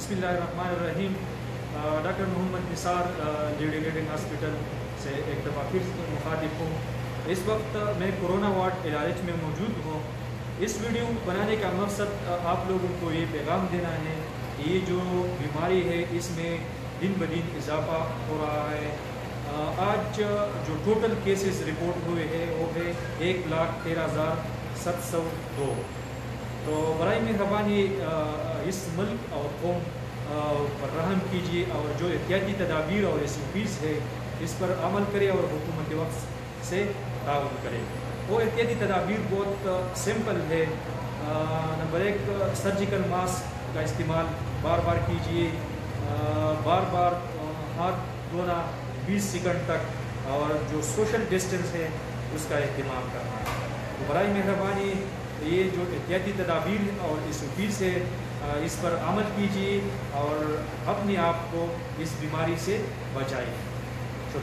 बिस्मिल्लाहिर्रहमानिर्रहीम। Doctor Mohammad Nisar Lady Reading hospital से एक दफ़ा फिर मुखातिब हूँ। इस वक्त मैं कोरोना वार्ड इलाज में मौजूद हूँ। इस वीडियो बनाने का मकसद आप लोगों को ये पैगाम देना है, ये जो बीमारी है इसमें दिन ब दिन इजाफा हो रहा है। आज जो टोटल केसेस रिपोर्ट हुए हैं वो है 1,13,702। तो बराए मेहरबानी इस मुल्क और कौम पर रहम कीजिए और जो एहतियाती तदाबीर और SOPs है इस पर अमल करें और हुकूमत वक्त से ताउन करें। वो एहतियाती तदाबीर बहुत सिंपल है। नंबर 1, सर्जिकल मास्क का इस्तेमाल बार बार कीजिए, बार बार हाथ धोना 20 सेकंड तक, और जो सोशल डिस्टेंस है उसका एहतमाम करना। तो बराए मेहरबानी ये जो एहतियाती तदाबीर और SOPs है इस पर अमल कीजिए और अपने आप को इस बीमारी से बचाइए।